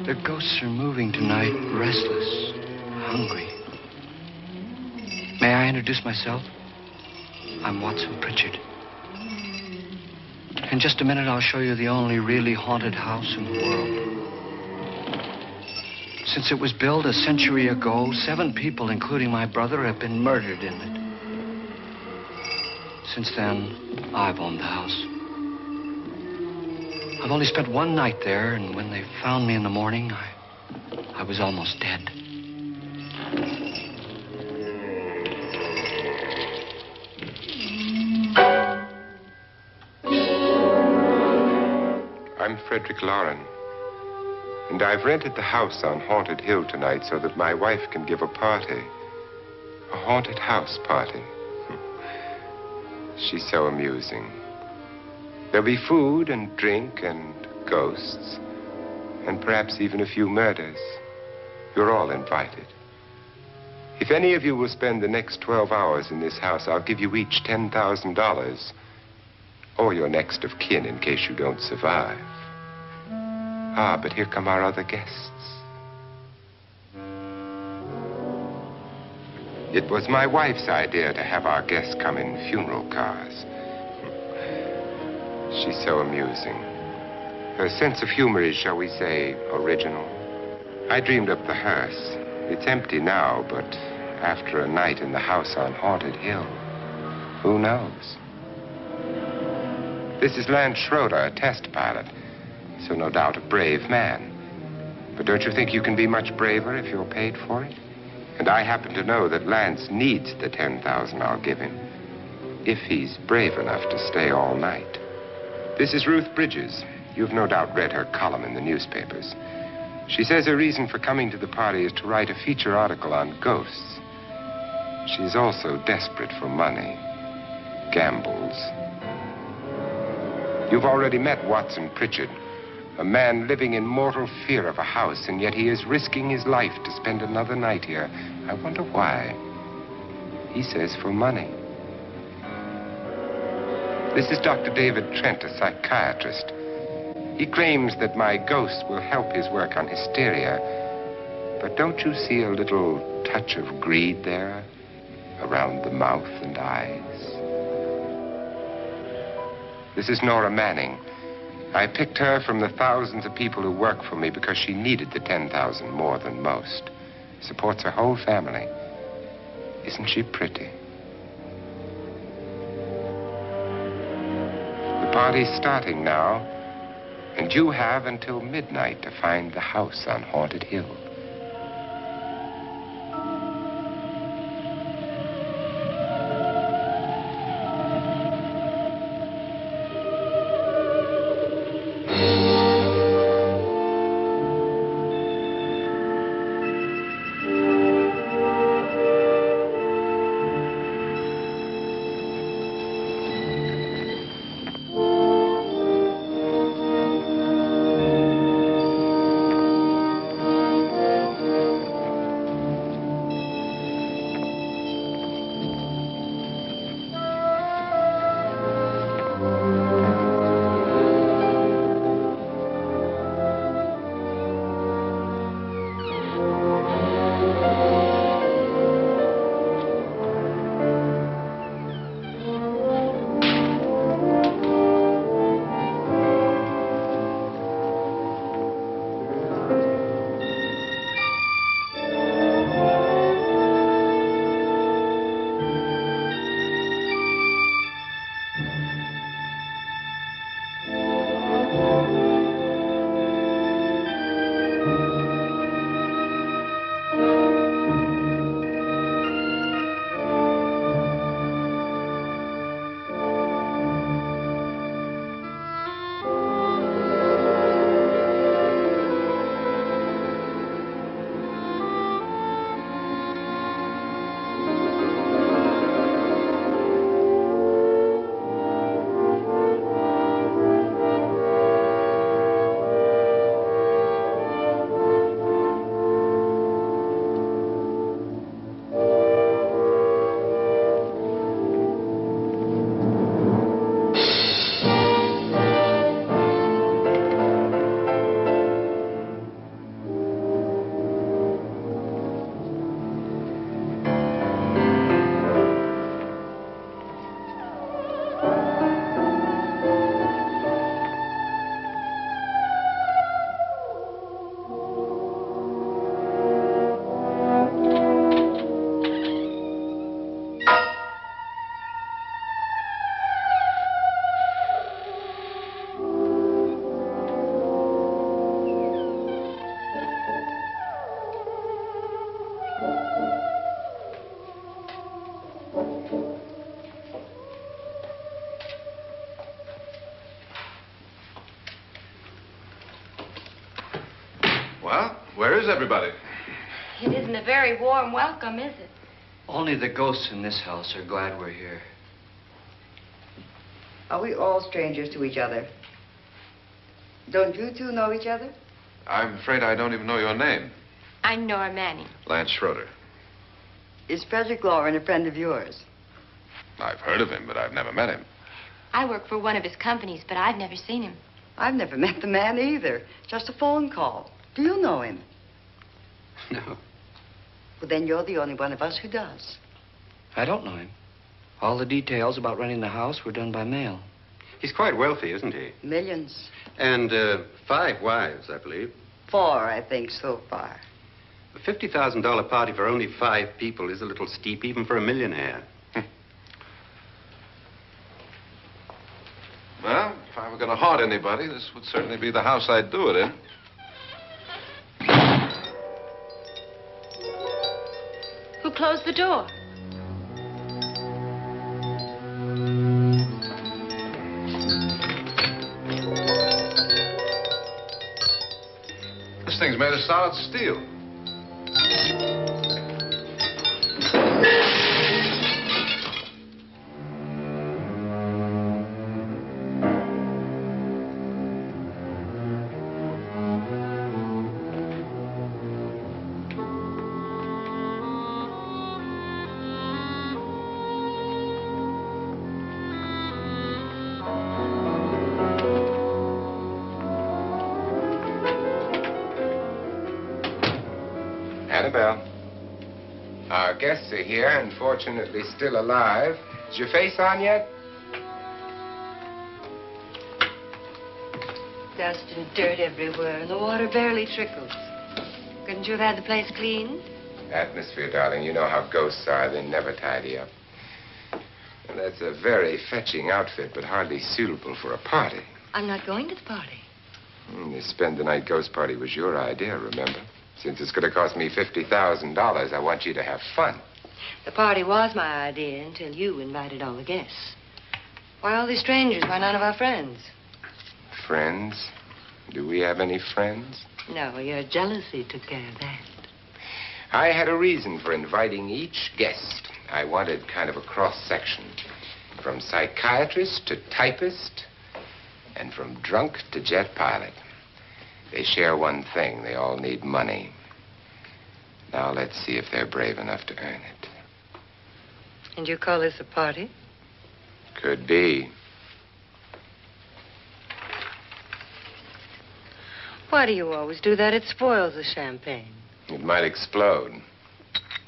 The ghosts are moving tonight, restless, hungry. May I introduce myself? I'm Watson Pritchard. In just a minute, I'll show you the only really haunted house in the world. Since it was built a century ago, 7 people, including my brother, have been murdered in it. Since then, I've owned the house. I've only spent one night there, and when they found me in the morning, I was almost dead. I'm Frederick Loren, and I've rented the house on Haunted Hill tonight so that my wife can give a party. A haunted house party. She's so amusing. There'll be food and drink and ghosts, and perhaps even a few murders. You're all invited. If any of you will spend the next 12 hours in this house, I'll give you each $10,000, or your next of kin in case you don't survive. Ah, but here come our other guests. It was my wife's idea to have our guests come in funeral cars. She's so amusing. Her sense of humor is, shall we say, original. I dreamed up the hearse. It's empty now, but after a night in the house on Haunted Hill, who knows? This is Lance Schroeder, a test pilot, so no doubt a brave man. But don't you think you can be much braver if you're paid for it? And I happen to know that Lance needs the $10,000 I'll give him, if he's brave enough to stay all night. This is Ruth Bridges. You've no doubt read her column in the newspapers. She says her reason for coming to the party is to write a feature article on ghosts. She's also desperate for money. Gambles. You've already met Watson Pritchard, a man living in mortal fear of a house, and yet he is risking his life to spend another night here. I wonder why. He says for money. This is Dr. David Trent, a psychiatrist. He claims that my ghost will help his work on hysteria. But don't you see a little touch of greed there around the mouth and eyes? This is Nora Manning. I picked her from the thousands of people who work for me because she needed the $10,000 more than most. Supports her whole family. Isn't she pretty? The party's starting now, and you have until midnight to find the house on Haunted Hill. Well, where is everybody? It isn't a very warm welcome, is it? Only the ghosts in this house are glad we're here. Are we all strangers to each other? Don't you two know each other? I'm afraid I don't even know your name. I'm Nora Manning. Lance Schroeder. Is Frederick Loren a friend of yours? I've heard of him, but I've never met him. I work for one of his companies, but I've never seen him. I've never met the man either. Just a phone call. Do you know him? No, Well, then you're the only one of us who does. I don't know him. All the details about running the house were done by mail. He's quite wealthy, isn't he? Millions. And 5 wives, I believe. 4, I think, so far. A $50,000 party for only 5 people is a little steep, even for a millionaire. Well, if I were going to haunt anybody, this would certainly be the house I'd do it in. Who closed the door? This thing's made of solid steel. Annabelle, our guests are here, unfortunately still alive. Is your face on yet? Dust and dirt everywhere, and the water barely trickles. Couldn't you have had the place cleaned? Atmosphere, darling. You know how ghosts are. They never tidy up. And that's a very fetching outfit, but hardly suitable for a party. I'm not going to the party. The spend-the-night ghost party was your idea, remember? Since it's going to cost me $50,000, I want you to have fun. The party was my idea until you invited all the guests. Why all these strangers? Why none of our friends? Friends? Do we have any friends? No, your jealousy took care of that. I had a reason for inviting each guest. I wanted kind of a cross-section. From psychiatrist to typist, and from drunk to jet pilot. They share one thing. They all need money. Now let's see if they're brave enough to earn it. And you call this a party? Could be. Why do you always do that? It spoils the champagne. It might explode.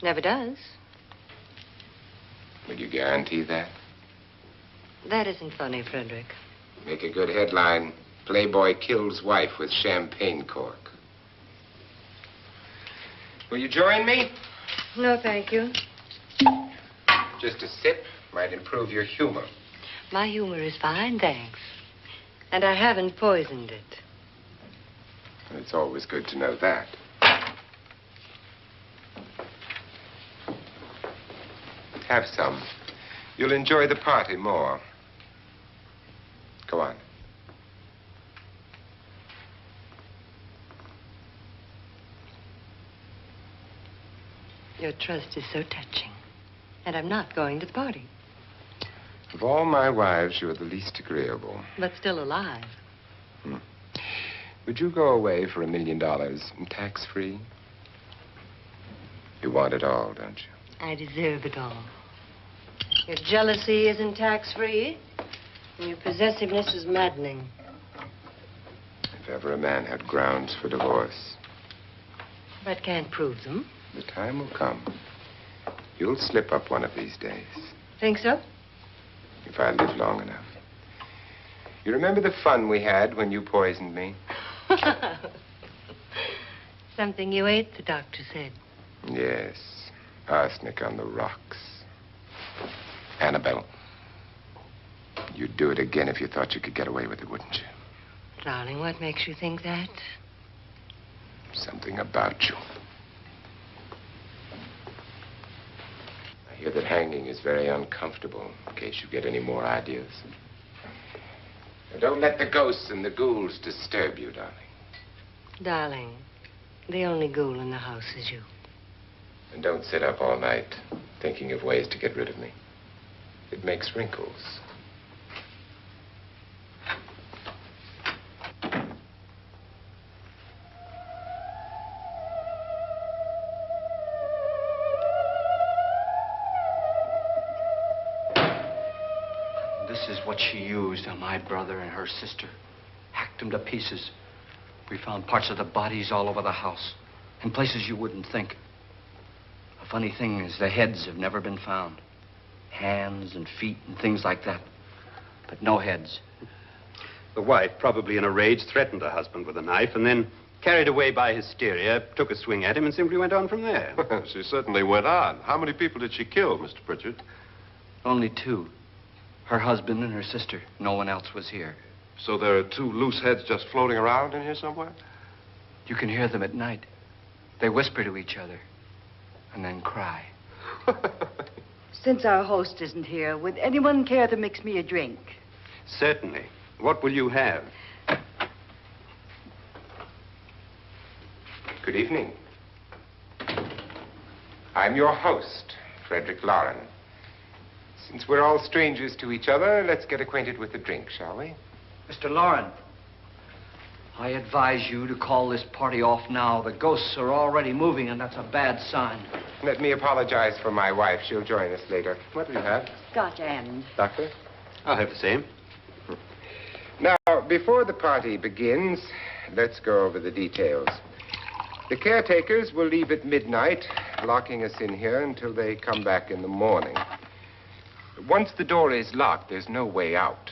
Never does. Will you guarantee that? That isn't funny, Frederick. Make a good headline. Playboy kills wife with champagne cork. Will you join me? No, thank you. Just a sip might improve your humor. My humor is fine, thanks. And I haven't poisoned it. It's always good to know that. Have some. You'll enjoy the party more. Go on. Your trust is so touching. And I'm not going to the party. Of all my wives, you're the least agreeable. But still alive. Would you go away for $1 million and tax-free? You want it all, don't you? I deserve it all. Your jealousy isn't tax-free. And your possessiveness is maddening. If ever a man had grounds for divorce. But can't prove them. The time will come. You'll slip up one of these days. Think so? If I live long enough. You remember the fun we had when you poisoned me? Something you ate, the doctor said. Yes. Arsenic on the rocks. Annabelle, you'd do it again if you thought you could get away with it, wouldn't you? Darling, what makes you think that? Something about you. I hear that hanging is very uncomfortable, in case you get any more ideas. Now, don't let the ghosts and the ghouls disturb you, darling. Darling, The only ghoul in the house is you. And don't sit up all night thinking of ways to get rid of me. It makes wrinkles. This is what she used on my brother and her sister. Hacked them to pieces. We found parts of the bodies all over the house. In places you wouldn't think. The funny thing is the heads have never been found. Hands and feet and things like that. But no heads. The wife, probably in a rage, threatened her husband with a knife and then, carried away by hysteria, took a swing at him and simply went on from there. She certainly went on. How many people did she kill, Mr. Pritchard? Only two. Her husband and her sister. No one else was here. So there are two loose heads just floating around in here somewhere? You can hear them at night. They whisper to each other and then cry. Since our host isn't here, would anyone care to mix me a drink? Certainly. What will you have? Good evening. I'm your host, Frederick Loren. Since we're all strangers to each other, let's get acquainted with the drink, shall we? Mr. Loren, I advise you to call this party off now. The ghosts are already moving, and that's a bad sign. Let me apologize for my wife. She'll join us later. What do you have? Scotch and. Doctor? I'll have the same. Now, before the party begins, let's go over the details. The caretakers will leave at midnight, locking us in here until they come back in the morning. Once the door is locked, there's no way out.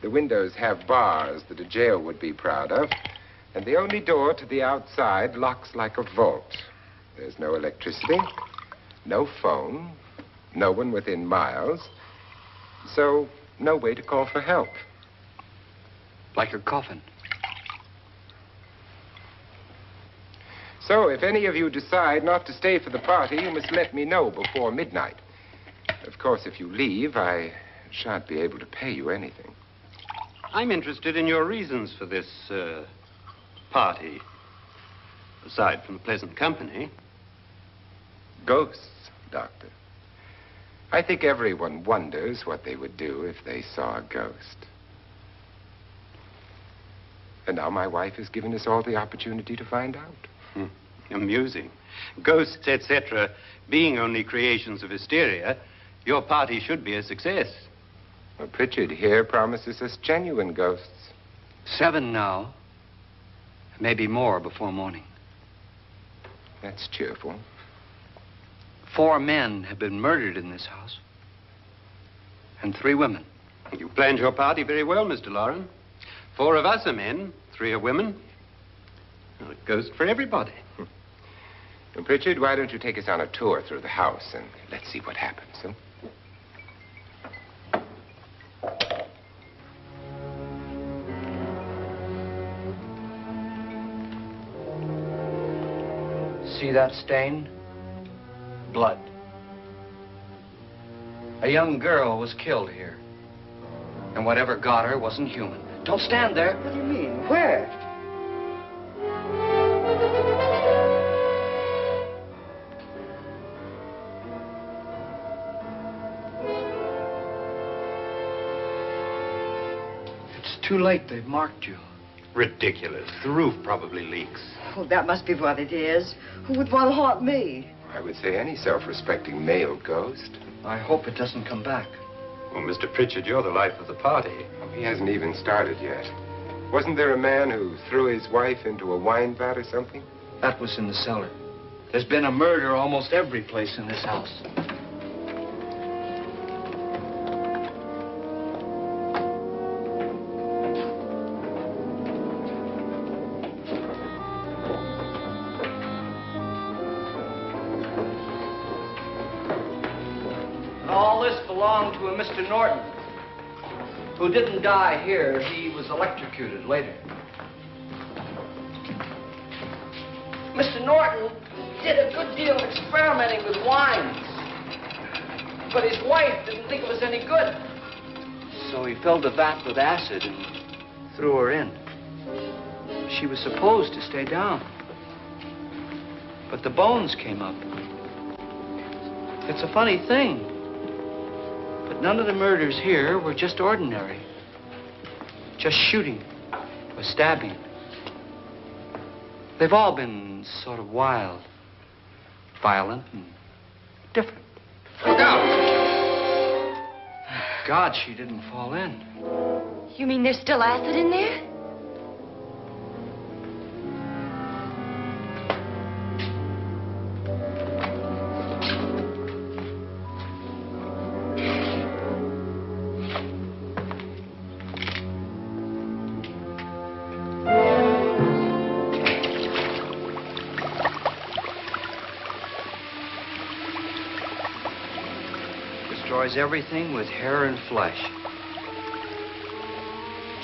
The windows have bars that a jail would be proud of, and the only door to the outside locks like a vault. There's no electricity, no phone, no one within miles, so no way to call for help. Like a coffin. So if any of you decide not to stay for the party, you must let me know before midnight. Of course, if you leave, I shan't be able to pay you anything. I'm interested in your reasons for this, party. Aside from the pleasant company. Ghosts, Doctor. I think everyone wonders what they would do if they saw a ghost. And now my wife has given us all the opportunity to find out. Amusing. Ghosts, etc., being only creations of hysteria, your party should be a success. Well, Pritchard here promises us genuine ghosts. 7 now. Maybe more before morning. That's cheerful. 4 men have been murdered in this house. And 3 women. You planned your party very well, Mr. Loren. 4 of us are men, 3 are women. Well, a ghost for everybody. Well, Pritchard, why don't you take us on a tour through the house and let's see what happens, huh? See that stain? Blood. A young girl was killed here. And whatever got her wasn't human. Don't stand there. What do you mean? Where? It's too late. They've marked you. Ridiculous. The roof probably leaks. Oh, that must be what it is. Who would want to haunt me? I would say any self-respecting male ghost. I hope it doesn't come back. Well, Mr. Pritchard, you're the life of the party. Oh, he hasn't even started yet. Wasn't there a man who threw his wife into a wine vat or something? That was in the cellar. There's been a murder almost every place in this house. All this belonged to a Mr. Norton, who didn't die here. He was electrocuted later. Mr. Norton did a good deal of experimenting with wines, but his wife didn't think it was any good. So he filled the vat with acid and threw her in. She was supposed to stay down. but the bones came up. It's a funny thing, but none of the murders here were just ordinary. Just shooting or stabbing. They've all been sort of wild, violent, and different. Look out! Thank God she didn't fall in. You mean there's still acid in there? Destroys everything with hair and flesh.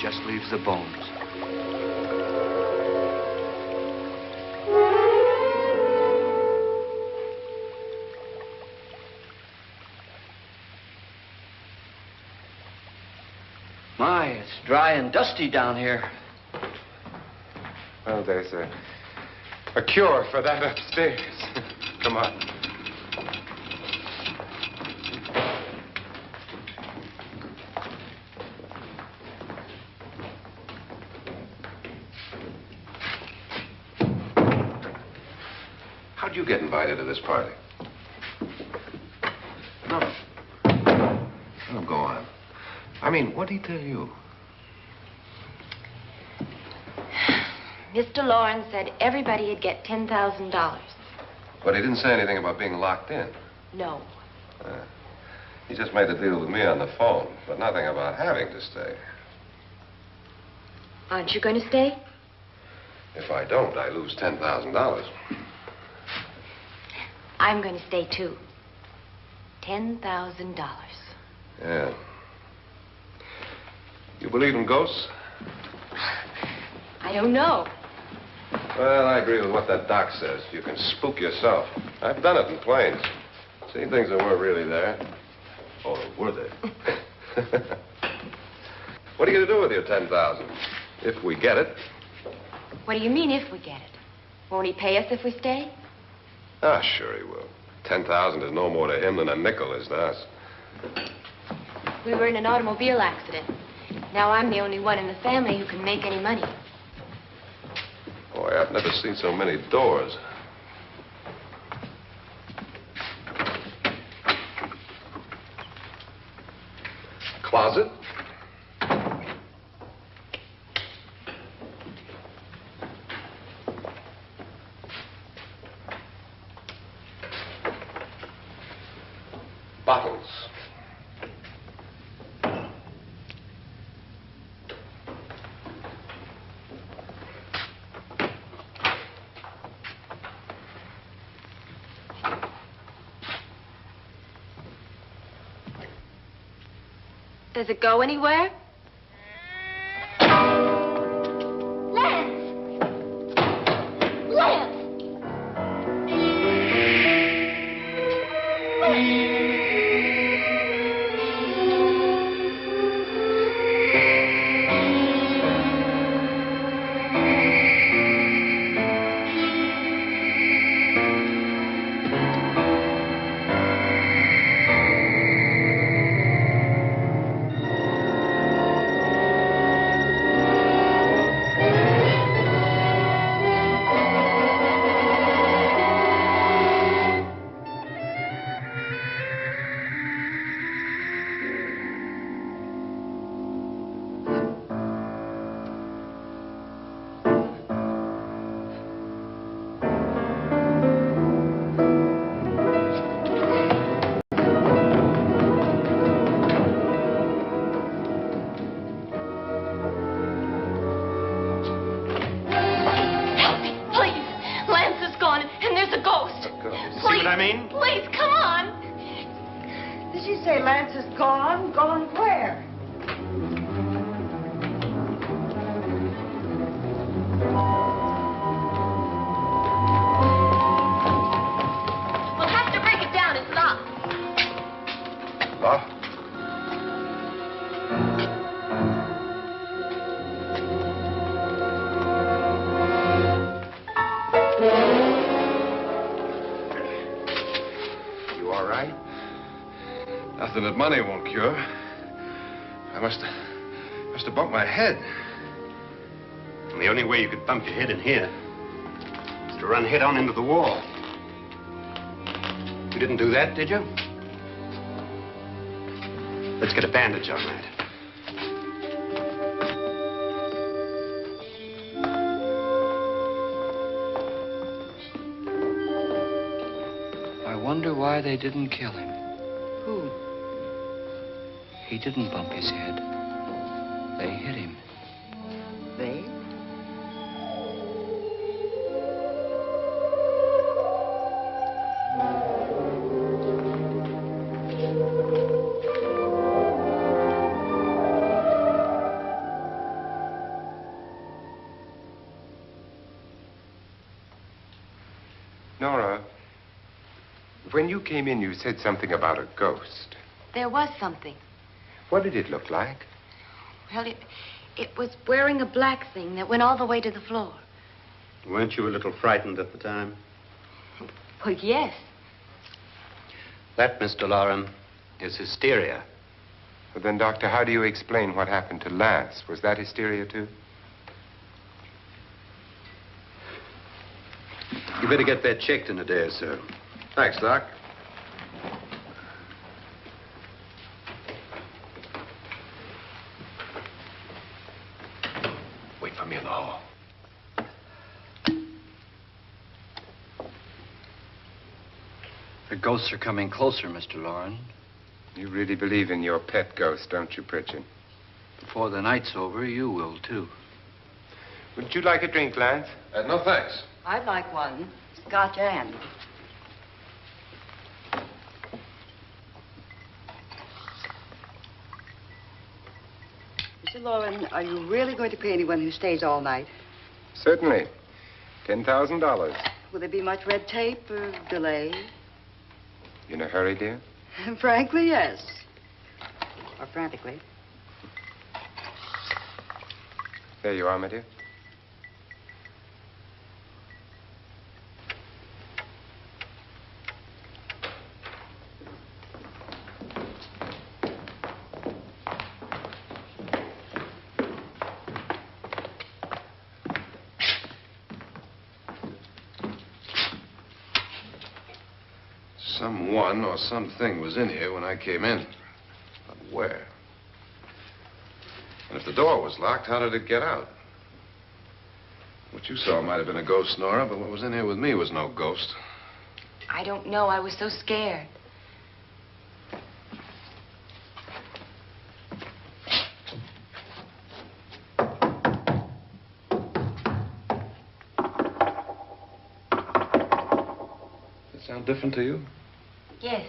Just leaves the bones. My, it's dry and dusty down here. Well, there's a cure for that upstairs. Come on. How'd you get invited to this party? No. Oh, go on. I mean, what'd he tell you? Mr. Loren said everybody'd get $10,000. But he didn't say anything about being locked in. No. He just made the deal with me on the phone, but nothing about having to stay. Aren't you going to stay? If I don't, I lose $10,000. I'm going to stay, too. $10,000. Yeah. You believe in ghosts? I don't know. Well, I agree with what that doc says. You can spook yourself. I've done it in planes. Seen things that weren't really there. Or were they? What are you going to do with your $10,000? If we get it. What do you mean, if we get it? Won't he pay us if we stay? Ah, sure he will. 10,000 is no more to him than a nickel is to us. We were in an automobile accident. Now I'm the only one in the family who can make any money. Boy, I've never seen so many doors. Closet. Bottles. Does it go anywhere? Lance! Lance! Lance is gone? Gone where? We'll have to break it down. It's locked. Locked? Nothing that money won't cure. I must have bumped my head. And the only way you could bump your head in here is to run head on into the wall. You didn't do that, did you? Let's get a bandage on that. I wonder why they didn't kill him. Who? He didn't bump his head. They hit him. They? Nora, when you came in, you said something about a ghost. There was something. What did it look like? Well, it was wearing a black thing that went all the way to the floor. Weren't you a little frightened at the time? Well, yes. That, Mr. Loren, is hysteria. Well, then, Doctor, how do you explain what happened to Lance? Was that hysteria, too? You better get that checked in a day or so. Thanks, Doc. Wait for me in the hall. The ghosts are coming closer, Mr. Loren. You really believe in your pet ghost, don't you, Pritchard? Before the night's over, you will, too. Would you like a drink, Lance? No, thanks. I'd like one. Scotch and. Mr. Loren, are you really going to pay anyone who stays all night? Certainly. $10,000. Will there be much red tape or delay? In a hurry, dear? Frankly, yes. Or frantically. There you are, my dear. Someone or something was in here when I came in. But where? And if the door was locked, how did it get out? What you saw might have been a ghost, Nora, but what was in here with me was no ghost. I don't know. I was so scared. Does it sound different to you? Yes.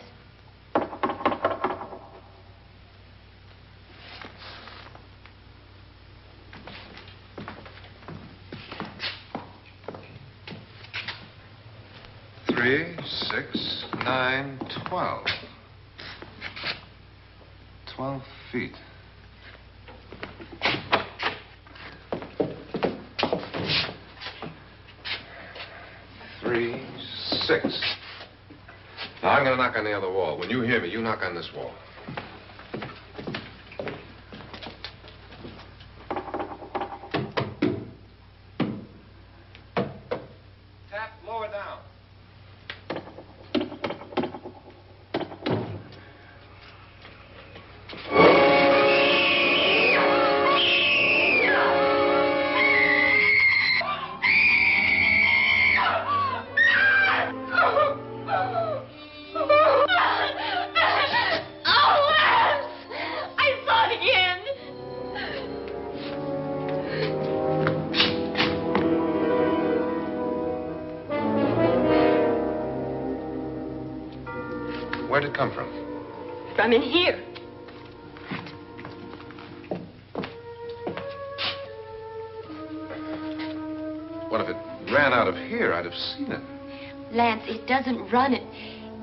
Three, 6, 9, 12. 12 feet. Three, 6. Now, I'm going to knock on the other wall. When you hear me, you knock on this wall. Tap lower down. Where'd it come from? From in here. What if it ran out of here? I'd have seen it. Lance, it doesn't run. It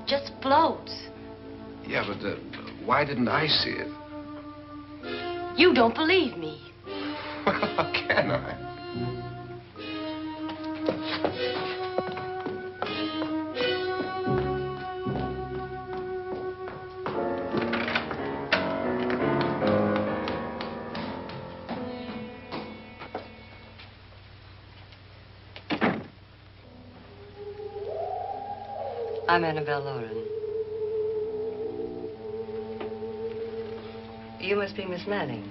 just floats. Yeah, but why didn't I see it? You don't believe me. Well, how can I? I'm Annabelle Loren. You must be Miss Manning.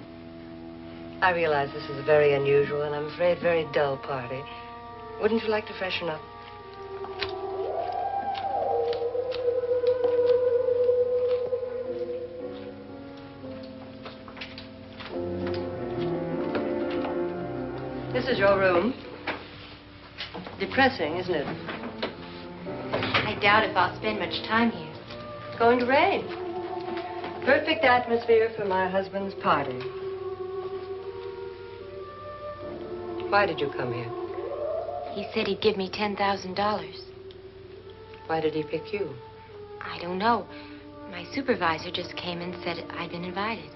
I realize this is a very unusual and I'm afraid very dull party. Wouldn't you like to freshen up? This is your room. Depressing, isn't it? I doubt if I'll spend much time here. It's going to rain. Perfect atmosphere for my husband's party. Why did you come here? He said he'd give me $10,000. Why did he pick you? I don't know. My supervisor just came and said I'd been invited.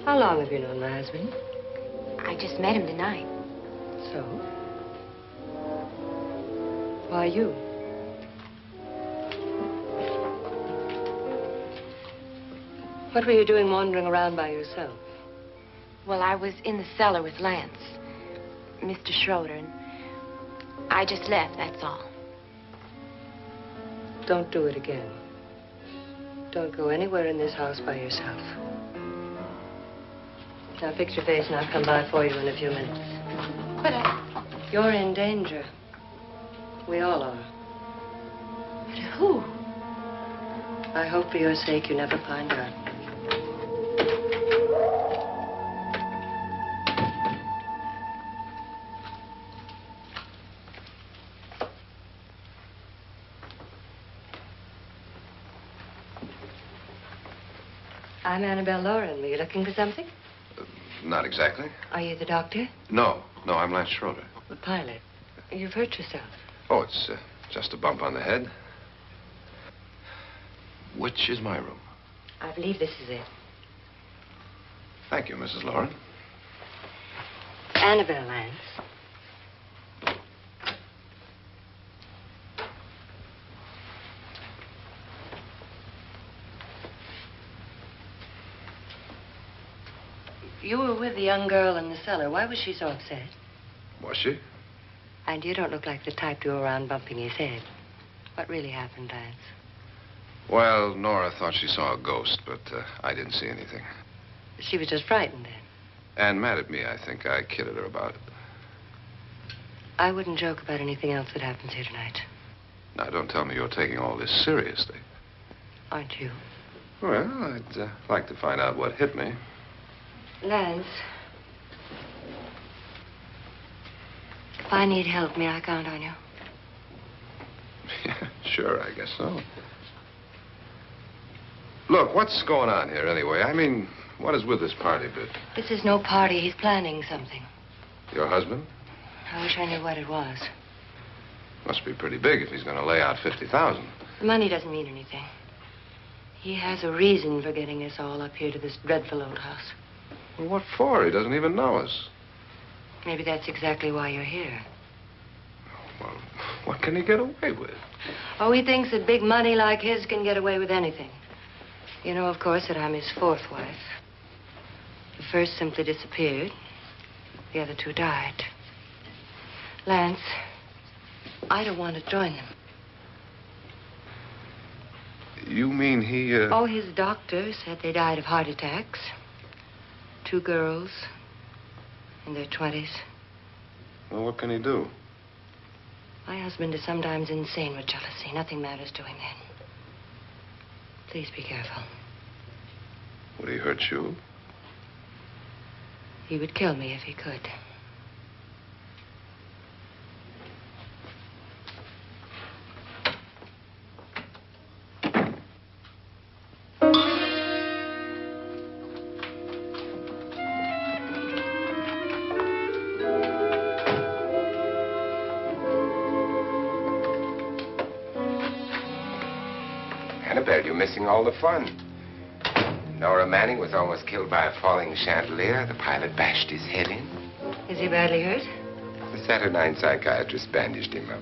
How long have you known my husband? I just met him tonight. So? Why you? What were you doing wandering around by yourself? Well, I was in the cellar with Lance, Mr. Schroeder, and I just left, that's all. Don't do it again. Don't go anywhere in this house by yourself. Now fix your face and I'll come by for you in a few minutes. But You're in danger. We all are. But who? I hope for your sake you never find out. I'm Annabelle Loren. Were you looking for something? Not exactly. Are you the doctor? No, I'm Lance Schroeder. The pilot. You've hurt yourself. Oh, it's just a bump on the head. Which is my room? I believe this is it. Thank you, Mrs. Loren. Annabelle, Lance. You were with the young girl in the cellar. Why was she so upset? Was she? And you don't look like the type to go around bumping his head. What really happened, Lance? Well, Nora thought she saw a ghost, but I didn't see anything. She was just frightened then. And mad at me, I think. I kidded her about it. I wouldn't joke about anything else that happens here tonight. Now, don't tell me you're taking all this seriously. Aren't you? Well, I'd like to find out what hit me. Lance. If I need help, may I count on you? Yeah, sure, I guess so. Look, what's going on here anyway? I mean, what is with this party bit? This is no party. He's planning something. Your husband? I wish I knew what it was. Must be pretty big if he's going to lay out 50,000. The money doesn't mean anything. He has a reason for getting us all up here to this dreadful old house. Well, what for? He doesn't even know us. Maybe that's exactly why you're here. Well, what can he get away with? Oh, he thinks that big money like his can get away with anything. You know, of course, that I'm his fourth wife. The first simply disappeared. The other two died. Lance, I don't want to join them. You mean he, Oh, his doctor said they died of heart attacks. 2 girls in their 20s. Well, what can he do? My husband is sometimes insane with jealousy. Nothing matters to him then. Please be careful. Would he hurt you? He would kill me if he could. Annabelle, you're missing all the fun. Nora Manning was almost killed by a falling chandelier. The pilot bashed his head in. Is he badly hurt? The Saturnine psychiatrist bandaged him up.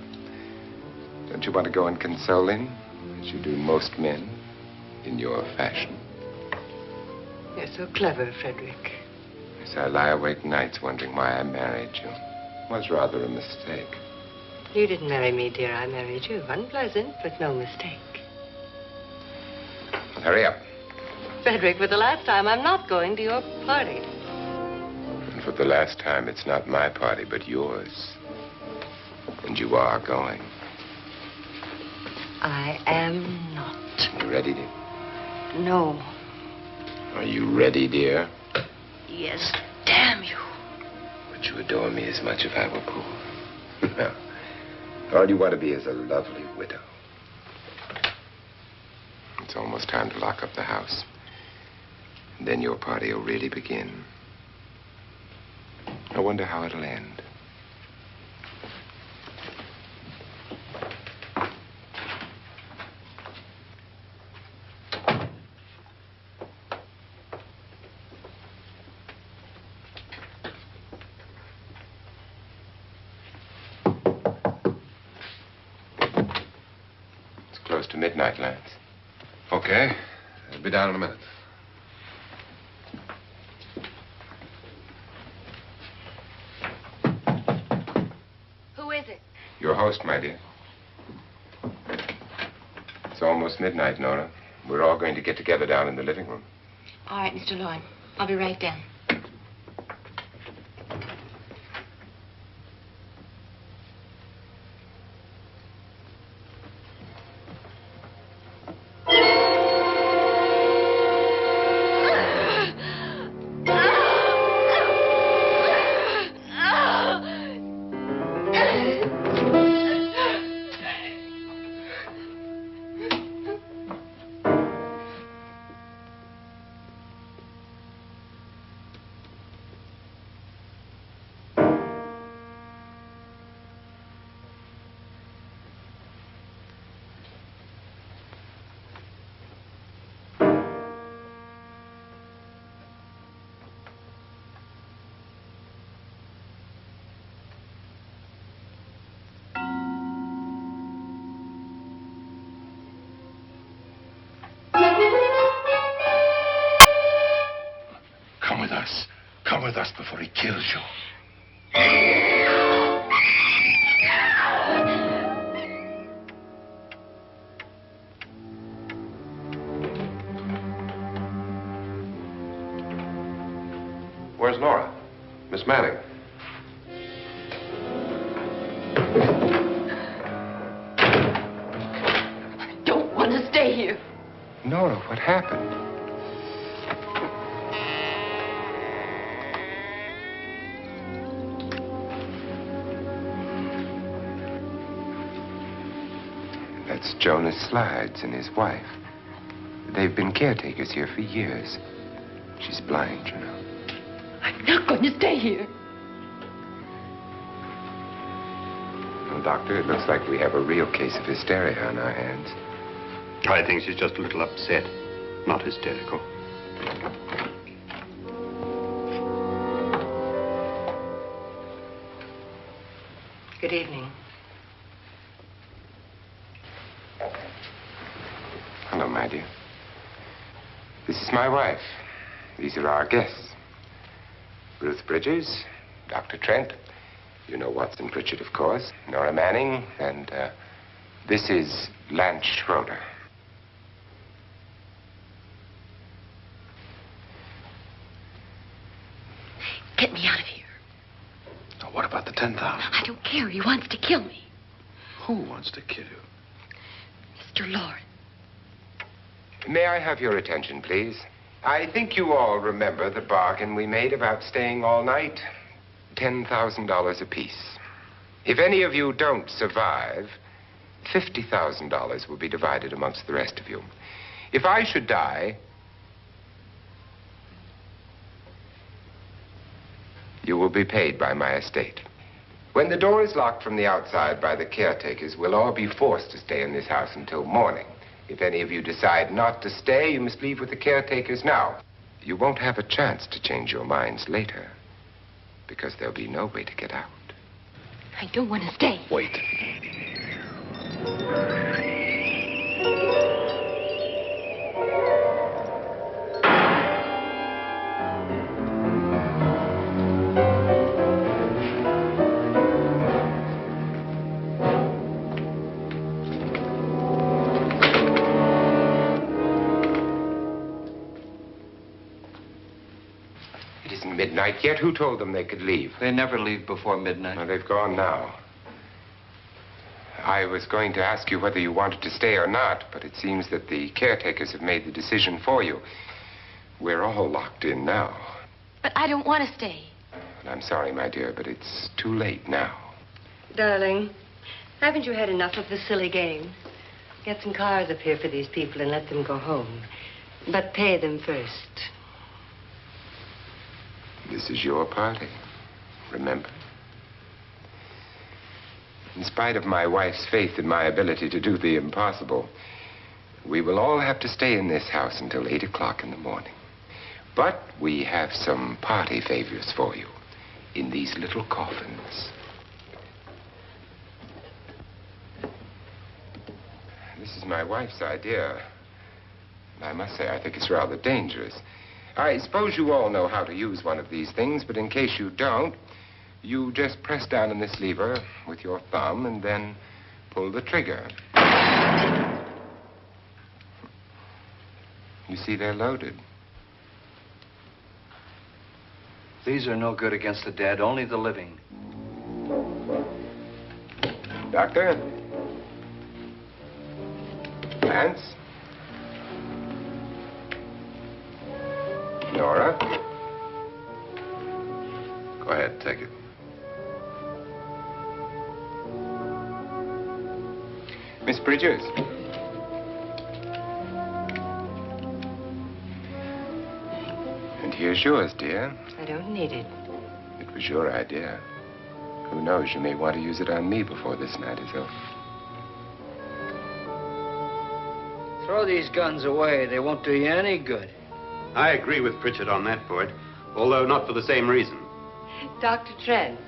Don't you want to go and console him, as you do most men, in your fashion? You're so clever, Frederick. Yes, I lie awake nights wondering why I married you. It was rather a mistake. You didn't marry me, dear. I married you. Unpleasant, but no mistake. Hurry up. Frederick, for the last time, I'm not going to your party. And for the last time, it's not my party, but yours. And you are going. I am not. You ready, dear? No. Are you ready, dear? Yes, damn you. Would you adore me as much if I were poor? No. All you want to be is a lovely widow. It's almost time to lock up the house. And then your party will really begin. I wonder how it'll end. It's close to midnight, Lance. Okay. I'll be down in a minute. Who is it? Your host, my dear. It's almost midnight, Nora. We're all going to get together down in the living room. All right, Mr. Loren. I'll be right down. Come with us before he kills you. Where's Nora? Miss Manning. I don't want to stay here. Nora, what happened? That's Jonas Slydes and his wife. They've been caretakers here for years. She's blind, you know. I'm not going to stay here. Well, Doctor, it looks like we have a real case of hysteria on our hands. I think she's just a little upset, not hysterical. Good evening. Hello, my dear. This is my wife. These are our guests. Ruth Bridges, Dr. Trent. You know Watson Pritchard, of course. Nora Manning, and this is Lance Schroeder. Get me out of here. Now, what about the 10,000? I don't care. He wants to kill me. Who wants to kill you? Mr. Loren. May I have your attention, please? I think you all remember the bargain we made about staying all night. $10,000 apiece. If any of you don't survive, $50,000 will be divided amongst the rest of you. If I should die, you will be paid by my estate. When the door is locked from the outside by the caretakers, we'll all be forced to stay in this house until morning. If any of you decide not to stay, you must leave with the caretakers now. You won't have a chance to change your minds later, because there'll be no way to get out. I don't want to stay. Wait. midnight yet? Who told them they could leave? They never leave before midnight. Well, they've gone now. I was going to ask you whether you wanted to stay or not, but it seems that the caretakers have made the decision for you. We're all locked in now. But I don't want to stay. And I'm sorry, my dear, but it's too late now. Darling, haven't you had enough of the silly game? Get some cars up here for these people and let them go home. But pay them first. This is your party, remember? In spite of my wife's faith in my ability to do the impossible, we will all have to stay in this house until 8 o'clock in the morning. But we have some party favors for you in these little coffins. This is my wife's idea. And I must say, I think it's rather dangerous. I suppose you all know how to use one of these things, but in case you don't, you just press down on this lever with your thumb and then pull the trigger. You see, they're loaded. These are no good against the dead, only the living. Doctor? Lance? Nora? Go ahead, take it. Miss Bridges? And here's yours, dear. I don't need it. It was your idea. Who knows, you may want to use it on me before this night is over. Throw these guns away. They won't do you any good. I agree with Pritchard on that point, although not for the same reason. Dr. Trent,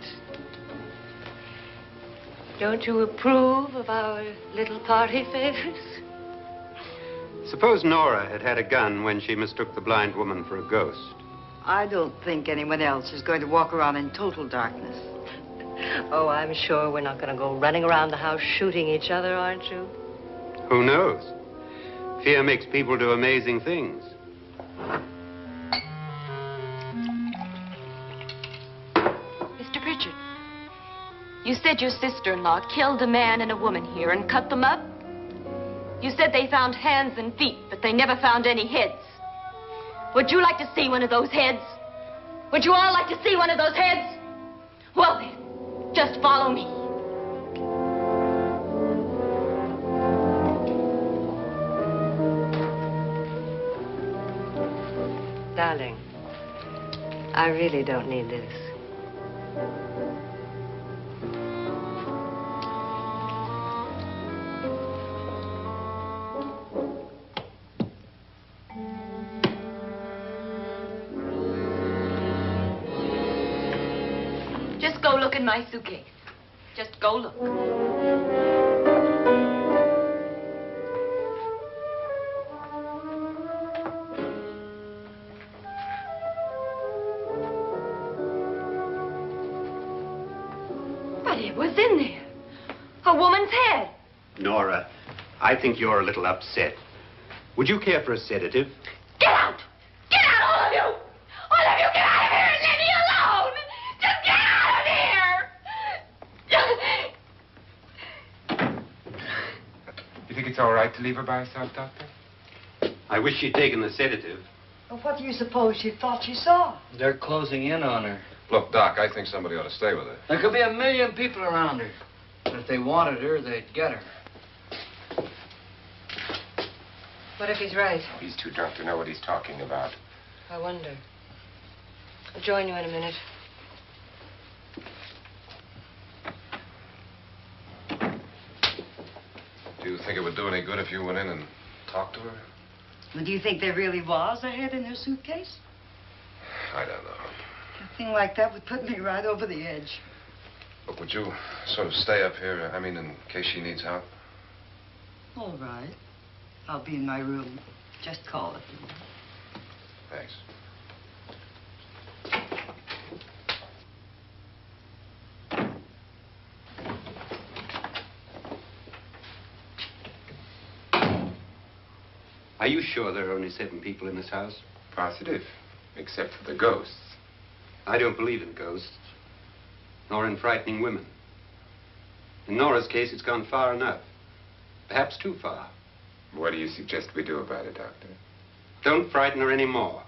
don't you approve of our little party favors? Suppose Nora had had a gun when she mistook the blind woman for a ghost. I don't think anyone else is going to walk around in total darkness. Oh, I'm sure we're not going to go running around the house shooting each other, aren't you? Who knows? Fear makes people do amazing things. Mr. Pritchard, you said your sister-in-law killed a man and a woman here and cut them up? You said they found hands and feet, but they never found any heads. Would you like to see one of those heads? Would you all like to see one of those heads? Well then, just follow me. Darling, I really don't need this. Just go look in my suitcase. Just go look. But it was in there. A woman's head. Nora, I think you're a little upset. Would you care for a sedative? Get out! Get out, all of you! All of you, get out of here and leave me alone! Just get out of here! You think it's all right to leave her by herself, Doctor? I wish she'd taken the sedative. Well, what do you suppose she thought she saw? They're closing in on her. Look, Doc, I think somebody ought to stay with her. There could be 1 million people around her. But if they wanted her, they'd get her. What if he's right? He's too drunk to know what he's talking about. I wonder. I'll join you in a minute. Do you think it would do any good if you went in and talked to her? Well, do you think there really was a head in her suitcase? I don't know. A thing like that would put me right over the edge. Look, would you sort of stay up here, I mean, in case she needs help? All right. I'll be in my room. Just call if you want. Thanks. Are you sure there are only 7 people in this house? Positive, except for the ghosts. I don't believe in ghosts, nor in frightening women. In Nora's case, it's gone far enough. Perhaps too far. What do you suggest we do about it, Doctor? Don't frighten her any more.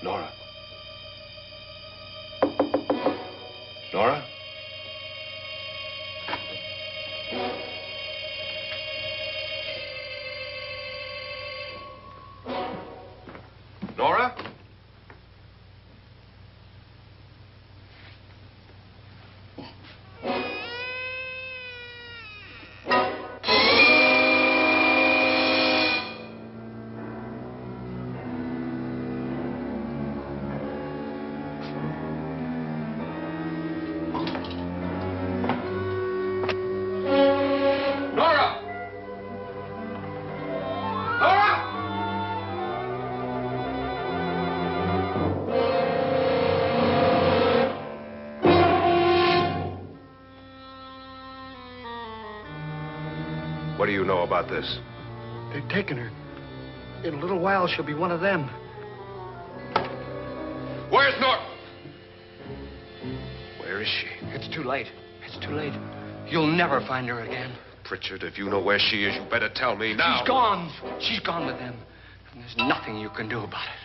Nora? Nora? Nora? What do you know about this? They've taken her. In a little while, she'll be one of them. Where's Nora? Where is she? It's too late. It's too late. You'll never find her again. Pritchard, if you know where she is, you better tell me now. She's gone. She's gone with them. And there's nothing you can do about it.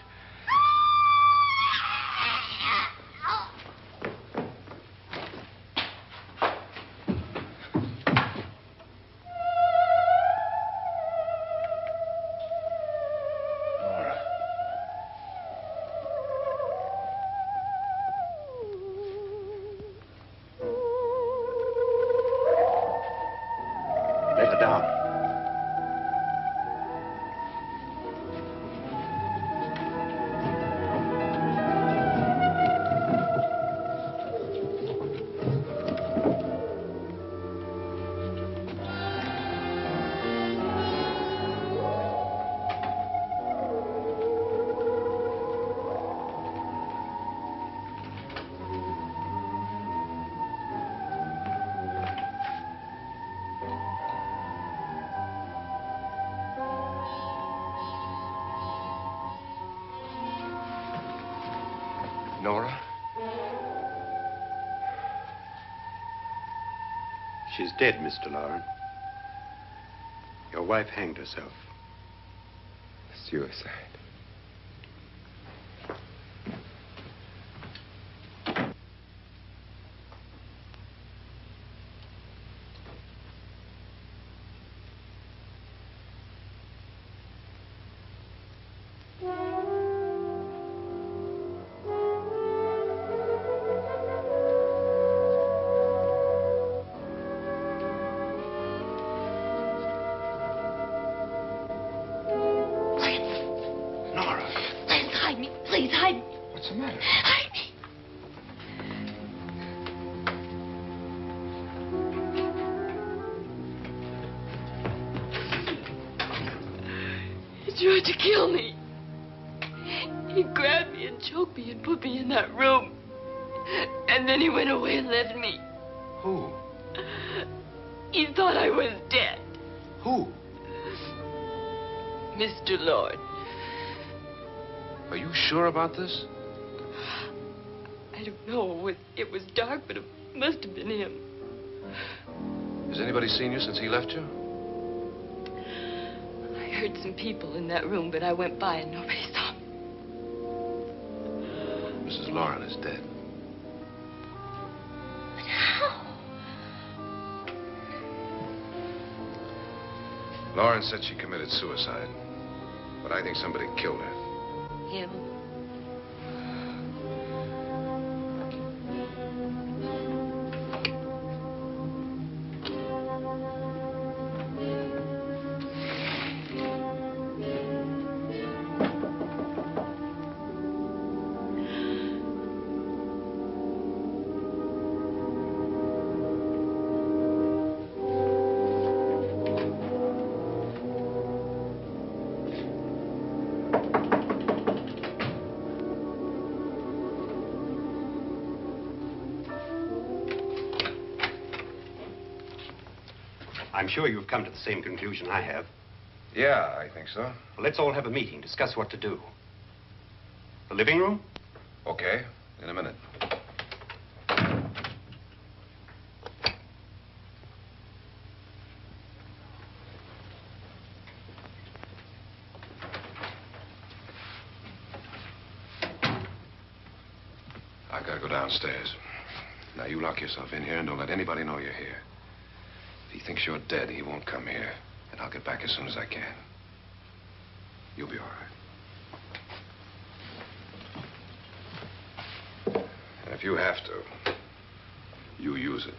Let her down. Nora? She's dead, Mr. Loren. Your wife hanged herself. Suicide. Please, hide me. What's the matter? Hide me. He tried to kill me. He grabbed me and choked me and put me in that room. And then he went away and left me. Who? He thought I was dead. Who? Mr. Lord. Are you sure about this? I don't know. It was dark, but it must have been him. Has anybody seen you since he left you? I heard some people in that room, but I went by and nobody saw me. Mrs. Loren is dead. But how? Loren said she committed suicide, but I think somebody killed her. Him? I'm sure you've come to the same conclusion I have. Yeah, I think so. Well, let's all have a meeting, discuss what to do. The living room? Okay, in a minute. I gotta go downstairs. Now, you lock yourself in here and don't let anybody know you're here. If he thinks you're dead, he won't come here. And I'll get back as soon as I can. You'll be all right. And if you have to, you use it.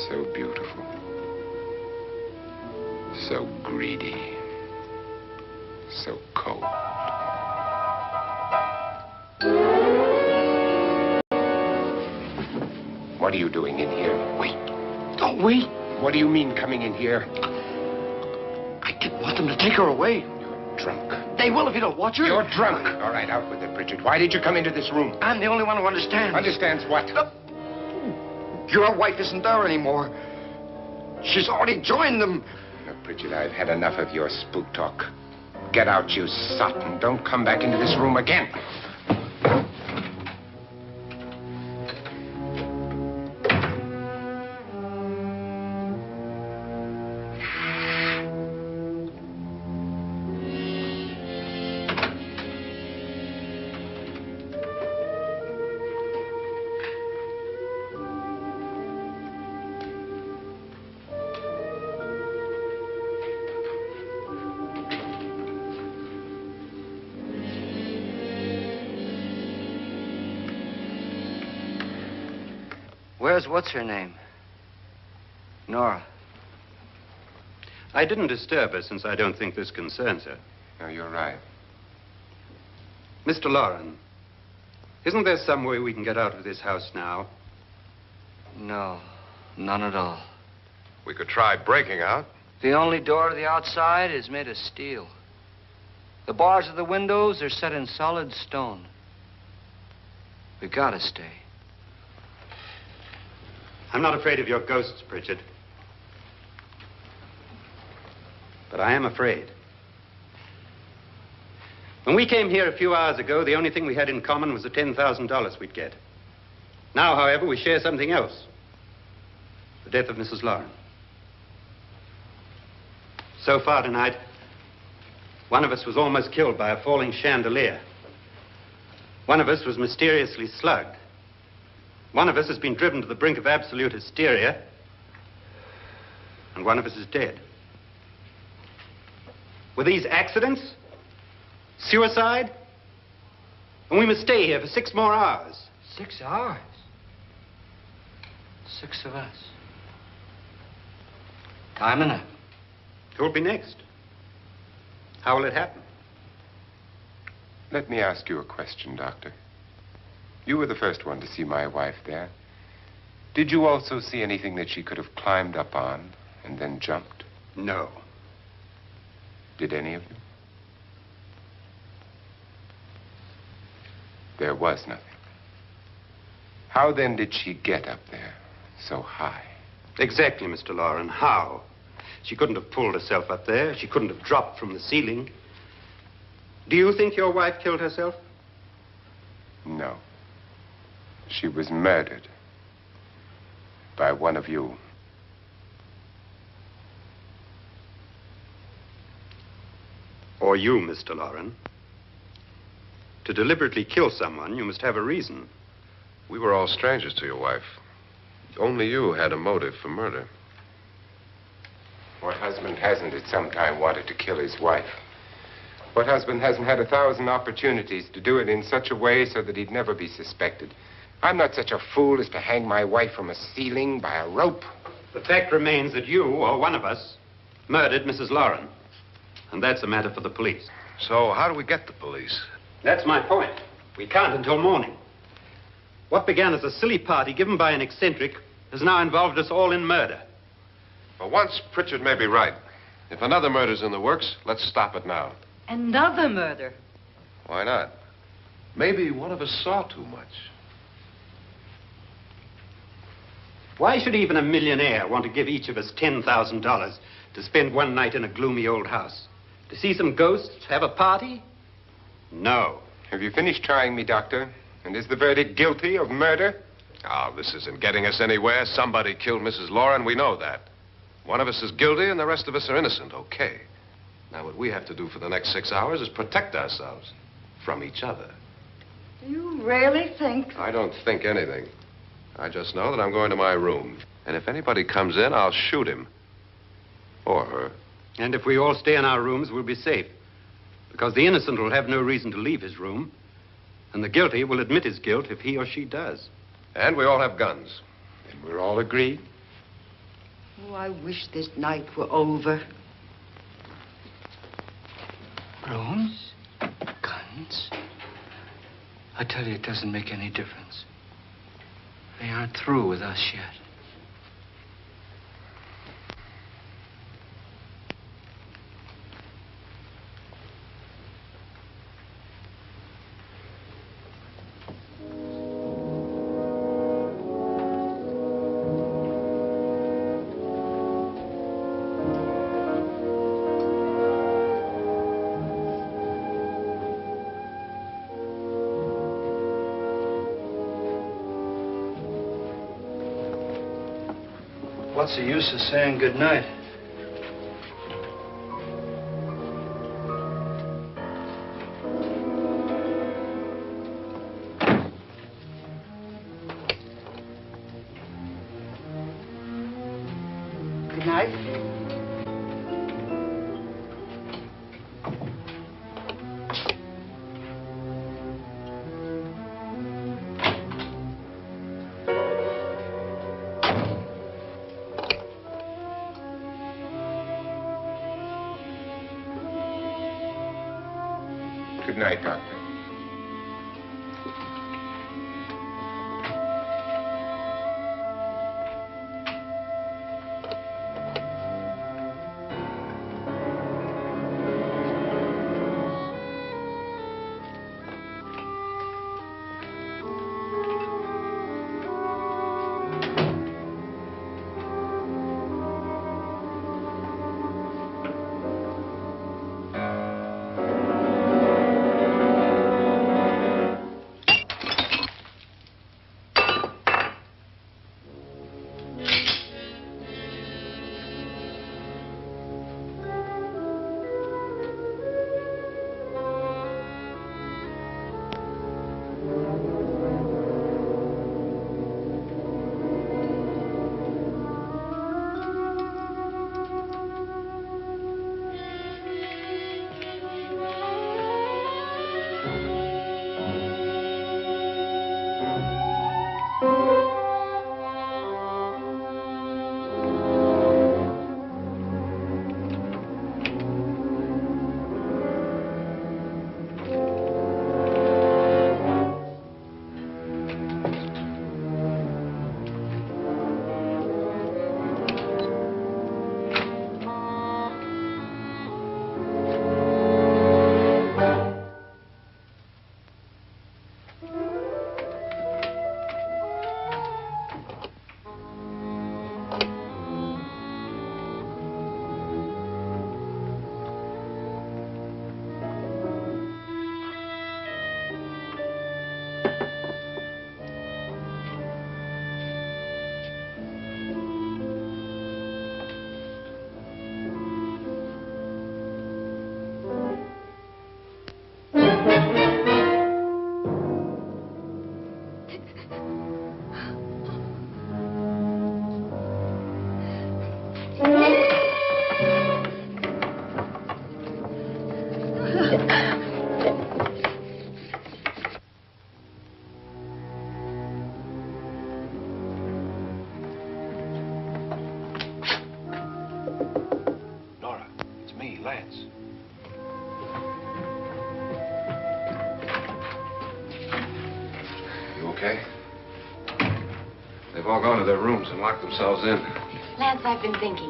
So beautiful. So greedy. So cold. What are you doing in here? Wait. Don't wait. What do you mean coming in here? I didn't want them to take her away. You're drunk. They will if you don't watch her. You're drunk. All right, out with it, Pritchard. Why did you come into this room? I'm the only one who understands. Understands what? Your wife isn't there anymore. She's already joined them. Now, Pritchard, I've had enough of your spook talk. Get out, you sot, and don't come back into this room again. Where's what's-her-name? Nora. I didn't disturb her since I don't think this concerns her. No, you're right. Mr. Loren, isn't there some way we can get out of this house now? No, none at all. We could try breaking out. The only door to the outside is made of steel. The bars of the windows are set in solid stone. We gotta stay. I'm not afraid of your ghosts, Pritchard. But I am afraid. When we came here a few hours ago, the only thing we had in common was the $10,000 we'd get. Now, however, we share something else. The death of Mrs. Loren. So far tonight, one of us was almost killed by a falling chandelier. One of us was mysteriously slugged. One of us has been driven to the brink of absolute hysteria. And one of us is dead. Were these accidents? Suicide? And we must stay here for 6 more hours. 6 hours? 6 of us. Time enough. Who'll be next? How will it happen? Let me ask you a question, Doctor. You were the first one to see my wife there. Did you also see anything that she could have climbed up on and then jumped? No. Did any of you? There was nothing. How then did she get up there so high? Exactly, Mr. Loren. How? She couldn't have pulled herself up there. She couldn't have dropped from the ceiling. Do you think your wife killed herself? No. She was murdered by one of you. Or you, Mr. Loren. To deliberately kill someone, you must have a reason. We were all strangers to your wife. Only you had a motive for murder. What husband hasn't at some time wanted to kill his wife? What husband hasn't had 1,000 opportunities to do it in such a way so that he'd never be suspected? I'm not such a fool as to hang my wife from a ceiling by a rope. The fact remains that you, or one of us, murdered Mrs. Loren. And that's a matter for the police. So how do we get the police? That's my point. We can't until morning. What began as a silly party given by an eccentric has now involved us all in murder. For once, Pritchard may be right. If another murder's in the works, let's stop it now. Another murder. Why not? Maybe one of us saw too much. Why should even a millionaire want to give each of us $10,000 to spend one night in a gloomy old house? To see some ghosts, have a party? No. Have you finished trying me, Doctor? And is the verdict guilty of murder? Oh, this isn't getting us anywhere. Somebody killed Mrs. Loren. We know that. One of us is guilty and the rest of us are innocent. Okay. Now, what we have to do for the next 6 hours is protect ourselves from each other. You really think? I don't think anything. I just know that I'm going to my room. And if anybody comes in, I'll shoot him. Or her. And if we all stay in our rooms, we'll be safe. Because the innocent will have no reason to leave his room. And the guilty will admit his guilt if he or she does. And we all have guns. And we're all agreed? Oh, I wish this night were over. Rooms? Guns? I tell you, it doesn't make any difference. They aren't through with us yet. What's the use of saying good night? Good night. Good night, Doctor. gone to their rooms and locked themselves in. Lance, I've been thinking.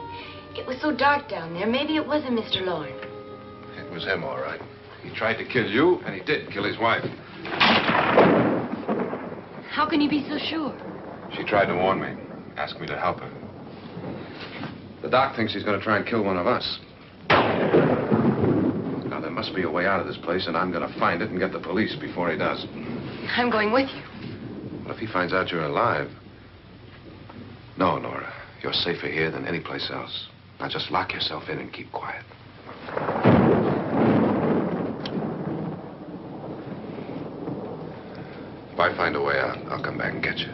It was so dark down there. Maybe it wasn't Mr. Loren. It was him, all right. He tried to kill you, and he did kill his wife. How can you be so sure? She tried to warn me, asked me to help her. The doc thinks he's going to try and kill one of us. Now, there must be a way out of this place, and I'm going to find it and get the police before he does. I'm going with you. What if he finds out you're alive? No, Nora. You're safer here than any place else. Now, just lock yourself in and keep quiet. If I find a way out, I'll come back and get you.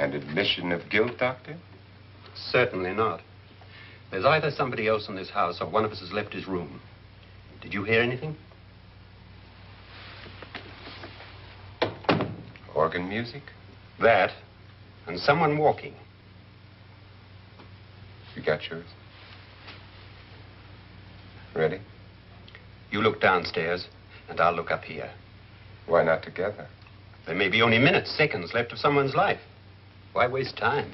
An admission of guilt, Doctor? Certainly not. There's either somebody else in this house or one of us has left his room. Did you hear anything? Organ music? That, and someone walking. You got yours? Ready? You look downstairs, and I'll look up here. Why not together? There may be only minutes, seconds left of someone's life. Why waste time?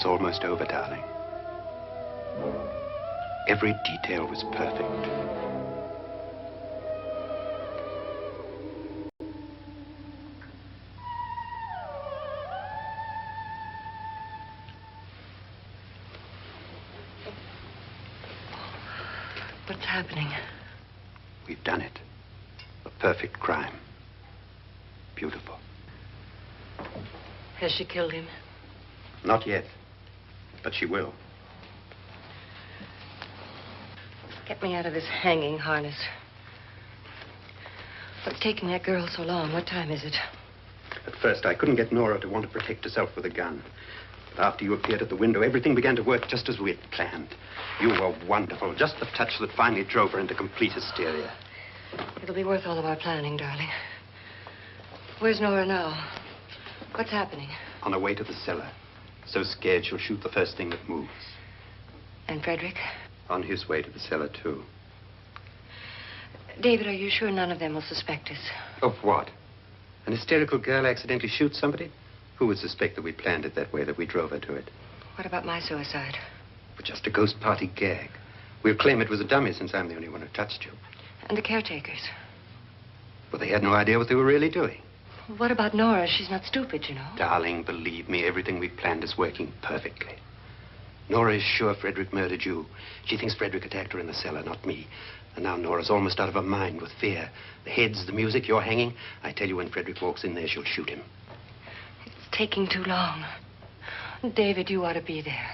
It's almost over, darling. Every detail was perfect. What's happening? We've done it. A perfect crime. Beautiful. Has she killed him? Not yet, but she will. Get me out of this hanging harness. What's taking that girl so long? What time is it? At first, I couldn't get Nora to want to protect herself with a gun. But after you appeared at the window, everything began to work just as we had planned. You were wonderful. Just the touch that finally drove her into complete hysteria. It'll be worth all of our planning, darling. Where's Nora now? What's happening? On her way to the cellar. So scared she'll shoot the first thing that moves. And Frederick? On his way to the cellar, too. David, are you sure none of them will suspect us? Of what? An hysterical girl accidentally shoots somebody? Who would suspect that we planned it that way, that we drove her to it? What about my suicide? But just a ghost party gag. We'll claim it was a dummy since I'm the only one who touched you. And the caretakers? Well, they had no idea what they were really doing. What about Nora? She's not stupid, you know. Darling, believe me, everything we planned is working perfectly. Nora is sure Frederick murdered you. She thinks Frederick attacked her in the cellar, not me. And now Nora's almost out of her mind with fear. The heads, the music, you're hanging. I tell you, when Frederick walks in there, she'll shoot him. It's taking too long. David, you ought to be there.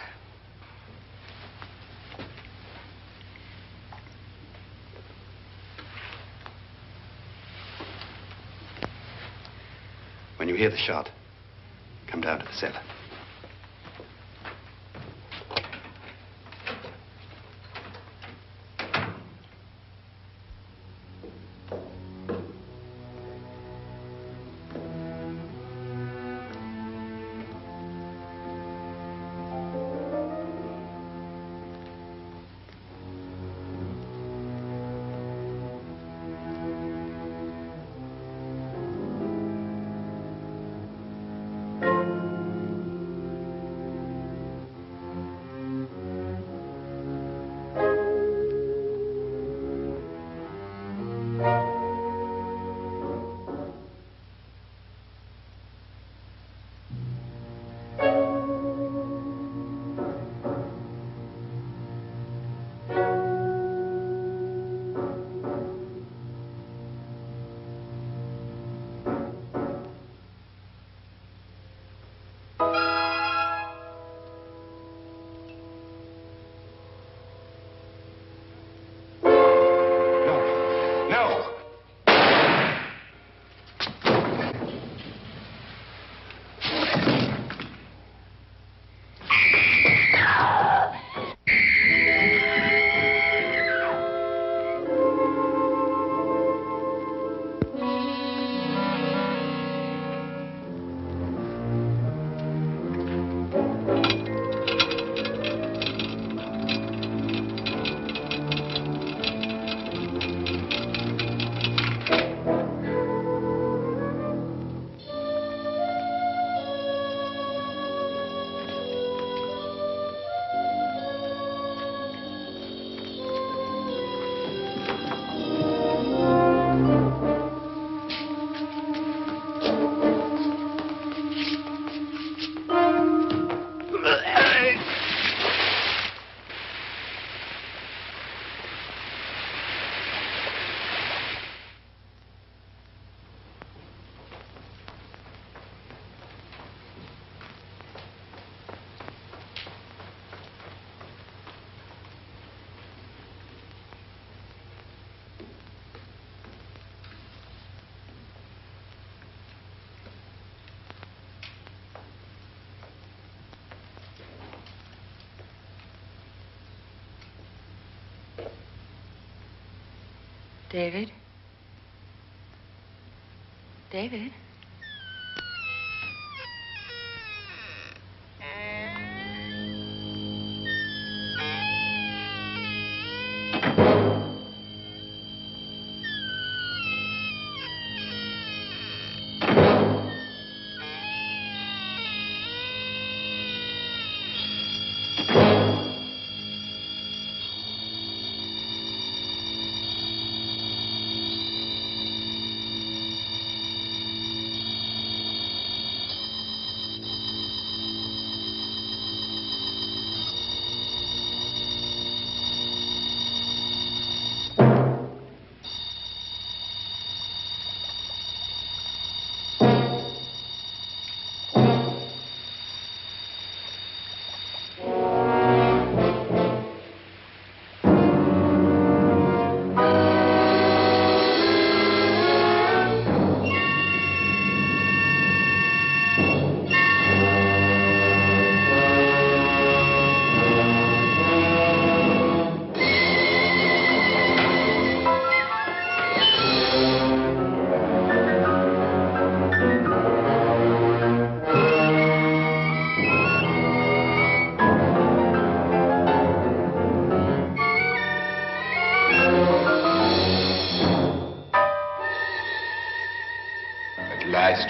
When you hear the shot, come down to the cellar. David? David?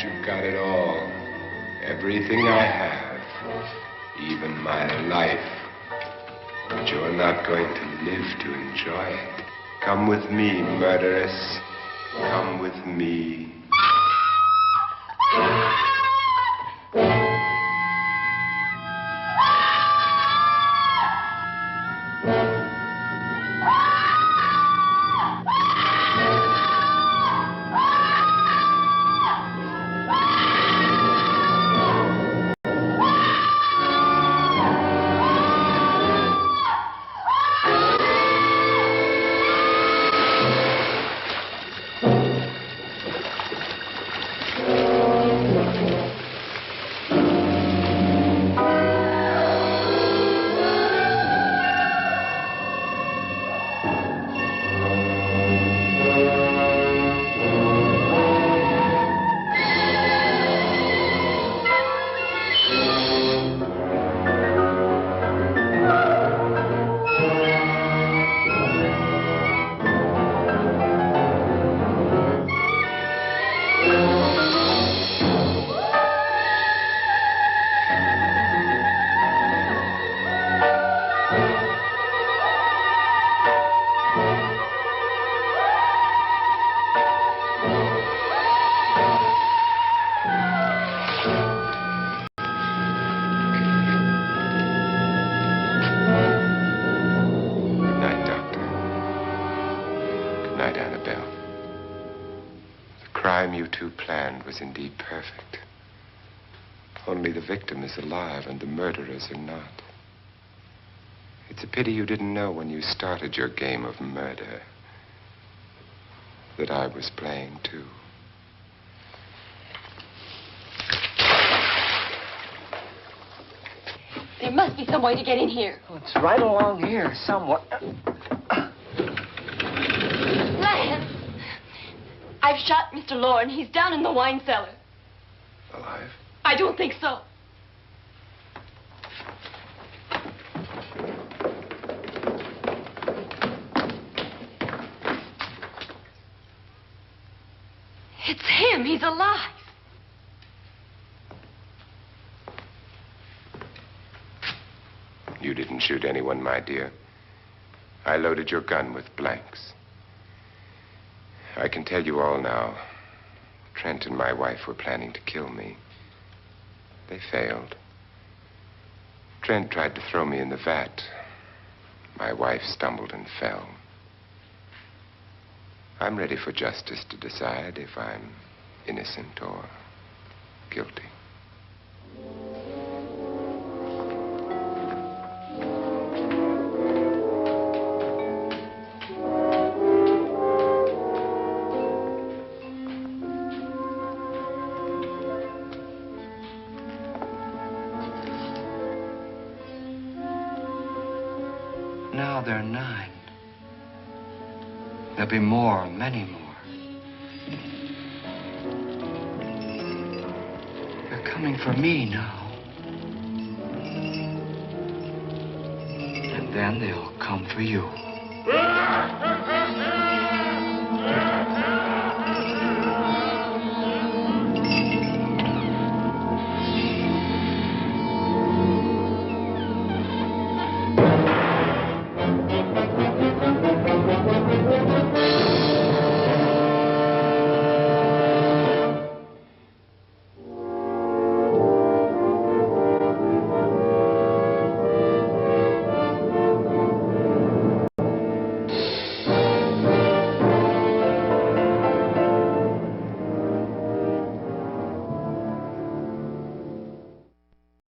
You've got it all. Everything I have. Even my life. But you're not going to live to enjoy it. Come with me, murderess. Come with me. Annabelle. The crime you two planned was indeed perfect. Only the victim is alive and the murderers are not. It's a pity you didn't know when you started your game of murder that I was playing too. There must be some way to get in here. Oh, it's right along here somewhere. Lance! I've shot Mr. Loren. He's down in the wine cellar. Alive? I don't think so. It's him. He's alive. You didn't shoot anyone, my dear. I loaded your gun with blanks. I can tell you all now. Trent and my wife were planning to kill me. They failed. Trent tried to throw me in the vat. My wife stumbled and fell. I'm ready for justice to decide if I'm innocent or guilty. Now they're 9. There'll be more, many more. They're coming for me now. And then they'll come for you.